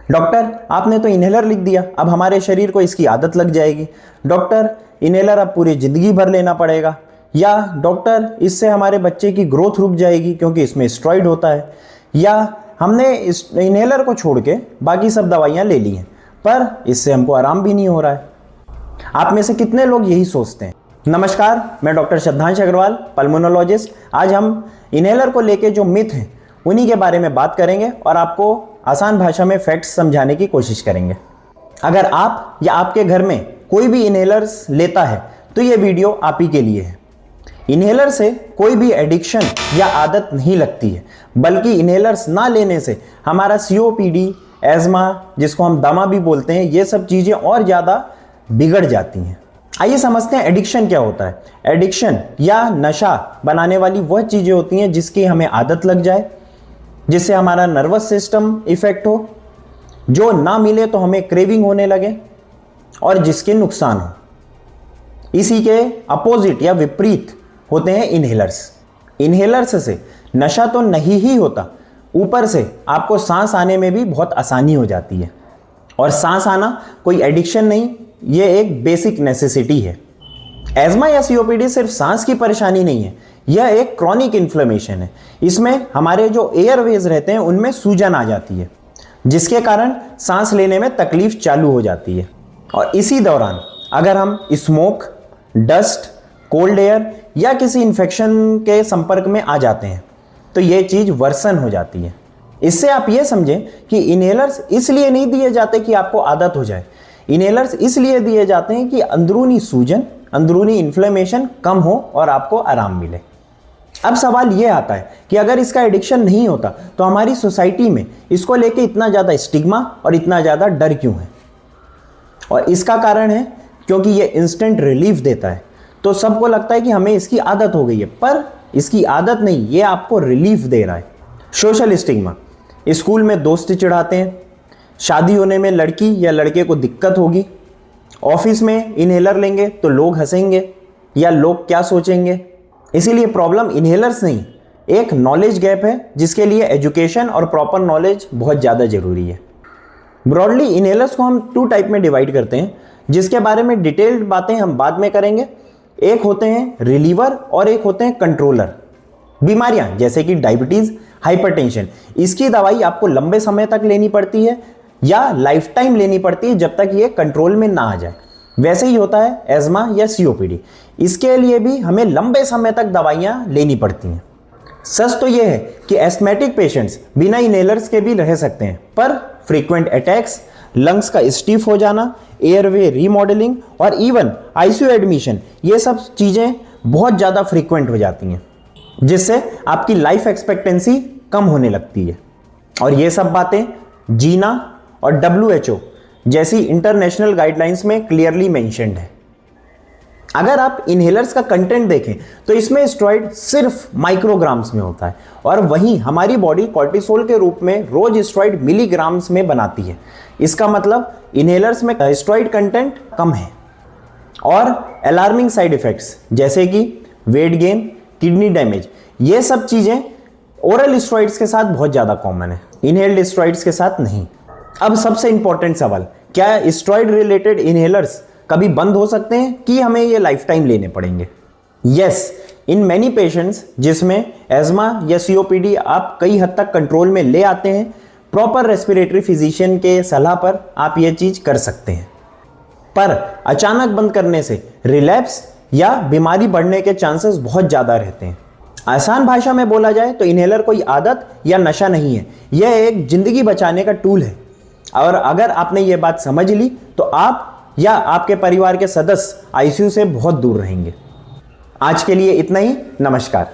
Doctor आपने तो inhaler लिख दिया, अब हमारे शरीर को इसकी आदत लग जाएगी। डॉक्टर इन्हेलर अब पूरी ज़िंदगी भर लेना पड़ेगा। या डॉक्टर इससे हमारे बच्चे की ग्रोथ रुक जाएगी क्योंकि इसमें स्टेरॉइड होता है। या हमने इस इन्हेलर को छोड़ के बाकी सब दवाइयाँ ले ली हैं पर इससे हमको आराम भी नहीं हो रहा है। आप में से कितने लोग यही सोचते हैं? नमस्कार, मैं डॉक्टर श्रद्धांश अग्रवाल, पल्मोनोलॉजिस्ट। आज हम इन्हेलर को लेके जो मिथ हैं उन्हीं के बारे में बात करेंगे और आपको आसान भाषा में फैक्ट्स समझाने की कोशिश करेंगे। अगर आप या आपके घर में कोई भी इन्हेलर्स लेता है तो ये वीडियो आप ही के लिए है। इन्हेलर से कोई भी एडिक्शन या आदत नहीं लगती है, बल्कि इन्हेलर्स ना लेने से हमारा COPD, एज़मा, जिसको हम दमा भी बोलते हैं, ये सब चीज़ें और ज़्यादा बिगड़ जाती हैं। आइए समझते हैं एडिक्शन क्या होता है। एडिक्शन या नशा बनाने वाली वह चीज़ें होती हैं जिसकी हमें आदत लग जाए, जिससे हमारा नर्वस सिस्टम इफेक्ट हो, जो ना मिले तो हमें क्रेविंग होने लगे और जिसके नुकसान हो। इसी के अपोजिट या विपरीत होते हैं इन्हेलर्स। इन्हेलर्स से नशा तो नहीं ही होता, ऊपर से आपको सांस आने में भी बहुत आसानी हो जाती है। और सांस आना कोई एडिक्शन नहीं, ये एक बेसिक नेसेसिटी है। एज़मा या COPD सिर्फ सांस की परेशानी नहीं है, यह एक क्रॉनिक इन्फ्लेमेशन है। इसमें हमारे जो एयरवेज रहते हैं उनमें सूजन आ जाती है, जिसके कारण सांस लेने में तकलीफ चालू हो जाती है। और इसी दौरान अगर हम स्मोक, डस्ट, कोल्ड एयर या किसी इन्फेक्शन के संपर्क में आ जाते हैं तो ये चीज़ वर्सन हो जाती है। इससे आप ये समझें कि इन्हेलर्स इसलिए नहीं दिए जाते कि आपको आदत हो जाए। इन्हेलर्स इसलिए दिए जाते हैं कि अंदरूनी सूजन, अंदरूनी इन्फ्लेमेशन कम हो और आपको आराम मिले। अब सवाल ये आता है कि अगर इसका एडिक्शन नहीं होता तो हमारी सोसाइटी में इसको लेके इतना ज़्यादा स्टिग्मा और इतना ज़्यादा डर क्यों है? और इसका कारण है क्योंकि ये इंस्टेंट रिलीफ देता है, तो सबको लगता है कि हमें इसकी आदत हो गई है, पर इसकी आदत नहीं, ये आपको रिलीफ दे रहा है। सोशल स्टिग्मा, स्कूल में दोस्त चिढ़ाते हैं, शादी होने में लड़की या लड़के को दिक्कत होगी, ऑफिस में इन्हेलर लेंगे तो लोग हंसेंगे या लोग क्या सोचेंगे। इसीलिए प्रॉब्लम इन्हेलर्स नहीं, एक नॉलेज गैप है जिसके लिए एजुकेशन और प्रॉपर नॉलेज बहुत ज़्यादा ज़रूरी है। ब्रॉडली इन्हेलर्स को हम 2 टाइप में डिवाइड करते हैं, जिसके बारे में डिटेल्ड बातें हम बाद में करेंगे। एक होते हैं रिलीवर और एक होते हैं कंट्रोलर। बीमारियां जैसे कि डायबिटीज़, हाइपरटेंशन, इसकी दवाई आपको लंबे समय तक लेनी पड़ती है या लाइफ टाइम लेनी पड़ती है जब तक ये कंट्रोल में ना आ जाए। वैसे ही होता है एज़मा या COPD, इसके लिए भी हमें लंबे समय तक दवाइयाँ लेनी पड़ती हैं। सच तो ये है कि एस्थमेटिक पेशेंट्स बिना इन्हेलर्स के भी रह सकते हैं, पर फ्रीक्वेंट अटैक्स, लंग्स का स्टीफ हो जाना, एयरवे रीमॉडलिंग और इवन ICU एडमिशन, ये सब चीज़ें बहुत ज़्यादा फ्रीक्वेंट हो जाती हैं, जिससे आपकी लाइफ एक्सपेक्टेंसी कम होने लगती है। और ये सब बातें जीना और WHO जैसी इंटरनेशनल गाइडलाइंस में क्लियरली मेंशन्ड है। अगर आप इन्हेलर्स का कंटेंट देखें तो इसमें स्टेरॉइड सिर्फ माइक्रोग्राम्स में होता है और वहीं हमारी बॉडी कॉर्टिसोल के रूप में रोज स्टेरॉइड मिलीग्राम्स में बनाती है। इसका मतलब इन्हेलर्स में स्टेरॉइड कंटेंट कम है। और अलार्मिंग साइड इफेक्ट्स जैसे कि वेट गेन, किडनी डैमेज, ये सब चीज़ें ओरल स्टेरॉइड्स के साथ बहुत ज़्यादा कॉमन है, इनहेल्ड स्टेरॉइड्स के साथ नहीं। अब सबसे इंपॉर्टेंट सवाल, क्या स्टेरॉइड रिलेटेड इन्हेलर्स कभी बंद हो सकते हैं कि हमें ये लाइफ टाइम लेने पड़ेंगे? यस, इन मैनी पेशेंट्स जिसमें एज़मा या COPD आप कई हद तक कंट्रोल में ले आते हैं, प्रॉपर रेस्पिरेटरी फिजिशियन के सलाह पर आप ये चीज़ कर सकते हैं। पर अचानक बंद करने से रिलैप्स या बीमारी बढ़ने के चांसेस बहुत ज़्यादा रहते हैं। आसान भाषा में बोला जाए तो इन्हेलर कोई आदत या नशा नहीं है, यह एक ज़िंदगी बचाने का टूल है। और अगर आपने ये बात समझ ली तो आप या आपके परिवार के सदस्य ICU से बहुत दूर रहेंगे। आज के लिए इतना ही। नमस्कार।